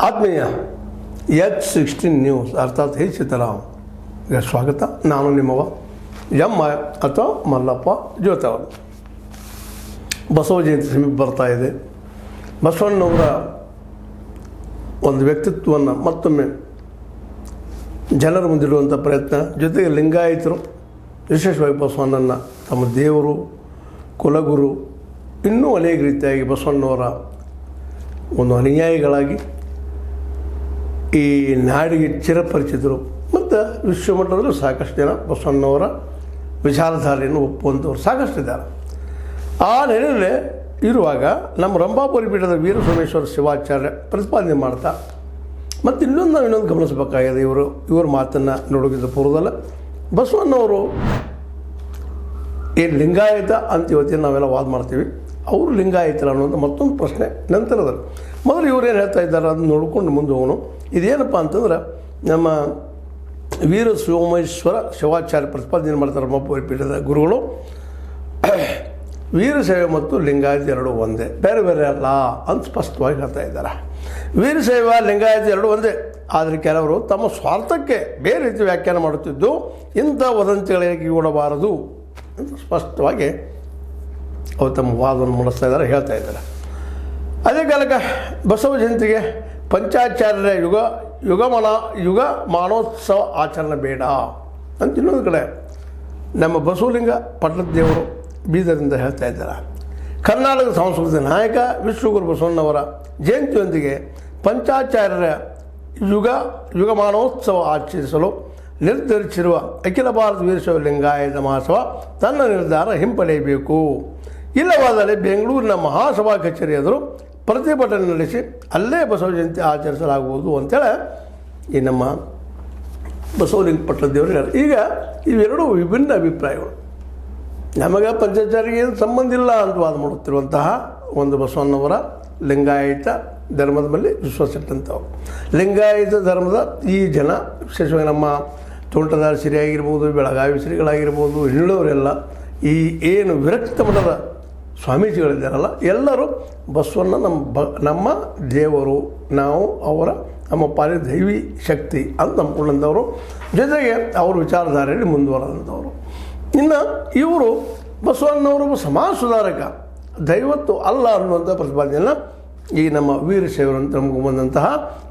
ಆತ್ಮೀಯ H16 news ಅರ್ಥಾತ್ ಹೇ ಸೀತಾರಾಮ್ಗೆ ಸ್ವಾಗತ. ನಾನು ನಿಮ್ಮವ ಎಮ್ಮ ಅಥವಾ ಮಲ್ಲಪ್ಪ ಜೋತವ. ಬಸವ ಜಯಂತಿ ಸಮೀಪ ಬರ್ತಾ ಇದೆ. ಬಸವಣ್ಣವರ ಒಂದು ವ್ಯಕ್ತಿತ್ವವನ್ನು ಮತ್ತೊಮ್ಮೆ ಜನರ ಮುಂದಿಡುವಂಥ ಪ್ರಯತ್ನ, ಜೊತೆಗೆ ಲಿಂಗಾಯತರು ವಿಶೇಷವಾಗಿ ಬಸವಣ್ಣನ ತಮ್ಮ ದೇವರು, ಕುಲಗುರು, ಇನ್ನೂ ಅನೇಕ ರೀತಿಯಾಗಿ ಬಸವಣ್ಣವರ ಒಂದು ಅನುಯಾಯಿಗಳಾಗಿ ಈ ನಾಡಿಗೆ ಚಿರಪರಿಚಿತರು ಮತ್ತು ವಿಶ್ವಮಟ್ಟದಲ್ಲೂ ಸಾಕಷ್ಟು ಜನ ಬಸವಣ್ಣವರ ವಿಚಾರಧಾರೆಯನ್ನು ಒಪ್ಪುವಂಥವ್ರು ಸಾಕಷ್ಟು ಇದ್ದಾರೆ. ಆ ನೆಲೆಯಲ್ಲಿ ಇರುವಾಗ ನಮ್ಮ ರಂಭಾಪುರಿ ಪೀಠದ ವೀರಸೋಮೇಶ್ವರ ಶಿವಾಚಾರ್ಯ ಪ್ರತಿಪಾದನೆ ಮಾಡ್ತಾ ಮತ್ತು ನಾವು ಇನ್ನೊಂದು ಗಮನಿಸಬೇಕಾಗಿದೆ. ಇವ್ರ ಮಾತನ್ನು ನೋಡೋಕ್ಕಿಂತ ಪೂರ್ವದಲ್ಲ, ಬಸವಣ್ಣವರು ಏನು ಲಿಂಗಾಯತ ಅಂತ ಇವತ್ತಿನ ನಾವೆಲ್ಲ ವಾದ ಮಾಡ್ತೀವಿ, ಅವರು ಲಿಂಗಾಯತಲ್ಲ ಅನ್ನೋದು ಮತ್ತೊಂದು ಪ್ರಶ್ನೆ ನಂತರದಲ್ಲಿ. ಮೊದಲು ಇವರೇನು ಹೇಳ್ತಾ ಇದ್ದಾರೆ ಅದನ್ನು ನೋಡ್ಕೊಂಡು ಮುಂದೆ ಹೋಗೋಣ. ಇದೇನಪ್ಪ ಅಂತಂದ್ರೆ, ನಮ್ಮ ವೀರ ಸೋಮೇಶ್ವರ ಶಿವಾಚಾರ್ಯ ಪ್ರತಿಪಾದನೆ ಮಾಡ್ತಾರೆ ರಂಭಾಪುರಿ ಪೀಠದ ಗುರುಗಳು. ವೀರಶೈವ ಮತ್ತು ಲಿಂಗಾಯತ ಎರಡೂ ಒಂದೇ, ಬೇರೆ ಬೇರೆ ಅಲ್ಲ ಅಂತ ಸ್ಪಷ್ಟವಾಗಿ ಹೇಳ್ತಾ ಇದ್ದಾರೆ. ವೀರಶೈವ ಲಿಂಗಾಯತ ಎರಡೂ ಒಂದೇ, ಆದರೆ ಕೆಲವರು ತಮ್ಮ ಸ್ವಾರ್ಥಕ್ಕೆ ಬೇರೆ ರೀತಿ ವ್ಯಾಖ್ಯಾನ ಮಾಡುತ್ತಿದ್ದು ಇಂಥ ವದಂತಿಗಳಿಗೆ ಕೊಡಬಾರದು ಅಂತ ಸ್ಪಷ್ಟವಾಗಿ ಅವರು ತಮ್ಮ ವಾದವನ್ನು ಮಂಡಿಸ್ತಾ ಇದ್ದಾರೆ, ಹೇಳ್ತಾ ಇದ್ದಾರೆ. ಅದೇ ಕಾಲಕ್ಕೆ ಬಸವ ಜಯಂತಿಗೆ ಪಂಚಾಚಾರ್ಯರ ಯುಗ ಮಾನೋತ್ಸವ ಆಚರಣೆ ಬೇಡ ಅಂತ ಇನ್ನೊಂದು ಕಡೆ ನಮ್ಮ ಬಸವಲಿಂಗ ಪಟ್ಟದ ದೇವರು ಬೀದರಿಂದ ಹೇಳ್ತಾ ಇದ್ದಾರೆ. ಕರ್ನಾಟಕದ ಸಾಂಸ್ಕೃತಿಕ ನಾಯಕ ವಿಶ್ವಗುರು ಬಸವಣ್ಣವರ ಜಯಂತಿಯೊಂದಿಗೆ ಪಂಚಾಚಾರ್ಯರ ಯುಗ ಮಾನೋತ್ಸವ ಆಚರಿಸಲು ನಿರ್ಧರಿಸಿರುವ ಅಖಿಲ ಭಾರತ ವೀರಶೈವ ಲಿಂಗಾಯತ ಮಹಾಸಭಾ ತನ್ನ ನಿರ್ಧಾರ ಹಿಂಪಡೆಯಬೇಕು. ಇಲ್ಲವಾದಲ್ಲಿ ಬೆಂಗಳೂರಿನ ಮಹಾಸಭಾ ಕಚೇರಿ ಎದುರು ಪ್ರತಿಭಟನೆ ನಡೆಸಿ ಅಲ್ಲೇ ಬಸವ ಜಯಂತಿ ಆಚರಿಸಲಾಗುವುದು ಅಂತೇಳಿ ಈ ನಮ್ಮ ಬಸವಲಿಂಗ ಪಟ್ಟದ ದೇವರು ಹೇಳಿ. ಈಗ ಇವೆರಡೂ ವಿಭಿನ್ನ ಅಭಿಪ್ರಾಯಗಳು. ನಮಗೆ ಪಂಚಾಚಾರಿಗೆ ಏನು ಸಂಬಂಧ ಇಲ್ಲ ಅಂತ ವಾದ ಮಾಡುತ್ತಿರುವಂತಹ ಒಂದು ಬಸವಣ್ಣವರ ಲಿಂಗಾಯತ ಧರ್ಮದ ಮೇಲೆ ವಿಶ್ವಾಸಿಟ್ಟಂಥವ್ರು. ಲಿಂಗಾಯತ ಧರ್ಮದ ಈ ಜನ ವಿಶೇಷವಾಗಿ ನಮ್ಮ ತೋಂಟದಾರ ಶ್ರೀ ಆಗಿರ್ಬೋದು, ಬೆಳಗಾವಿ ಶ್ರೀಗಳಾಗಿರ್ಬೋದು, ಇನ್ನುಳಿಯವರೆಲ್ಲ ಈ ಏನು ವಿರಕ್ತ ಮಠದ ಸ್ವಾಮೀಜಿಗಳಿದ್ದಾರಲ್ಲ, ಎಲ್ಲರೂ ಬಸವಣ್ಣ ನಮ್ಮ ದೇವರು, ನಾವು ನಮ್ಮ ಪಾಲಿನ ದೈವಿ ಶಕ್ತಿ ಅಂತ ನಂಬ್ಕೊಂಡಂಥವರು, ಜೊತೆಗೆ ಅವ್ರ ವಿಚಾರಧಾರೆಯಲ್ಲಿ ಮುಂದುವರೆದಂಥವ್ರು. ಇನ್ನು ಇವರು ಬಸವಣ್ಣವರು ಸಮಾಜ ಸುಧಾರಕ, ದೈವತ್ತು ಅಲ್ಲ ಅನ್ನುವಂಥ ಪ್ರತಿಪಾದನೆಯನ್ನು ಈ ನಮ್ಮ ವೀರಶೈವರು ಅಂತ ನಮ್ಗೆ ಬಂದಂತಹ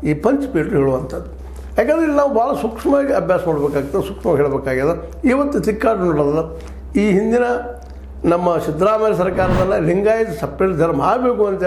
ಈ ಪಂಚಪೀಠ ಹೇಳುವಂಥದ್ದು. ಯಾಕಂದರೆ ಇಲ್ಲಿ ನಾವು ಭಾಳ ಸೂಕ್ಷ್ಮವಾಗಿ ಅಭ್ಯಾಸ ಮಾಡಬೇಕಾಗ್ತದೆ, ಸೂಕ್ಷ್ಮವಾಗಿ ಹೇಳಬೇಕಾಗ್ಯದ. ಇವತ್ತು ತಿಕ್ಕಾಡು ನೋಡೋದಲ್ಲ, ಈ ಹಿಂದಿನ ನಮ್ಮ ಸಿದ್ದರಾಮಯ್ಯ ಸರ್ಕಾರದಲ್ಲ ಲಿಂಗಾಯತ ಸಪ್ರೇಟ್ ಧರ್ಮ ಆಗಬೇಕು ಅಂತ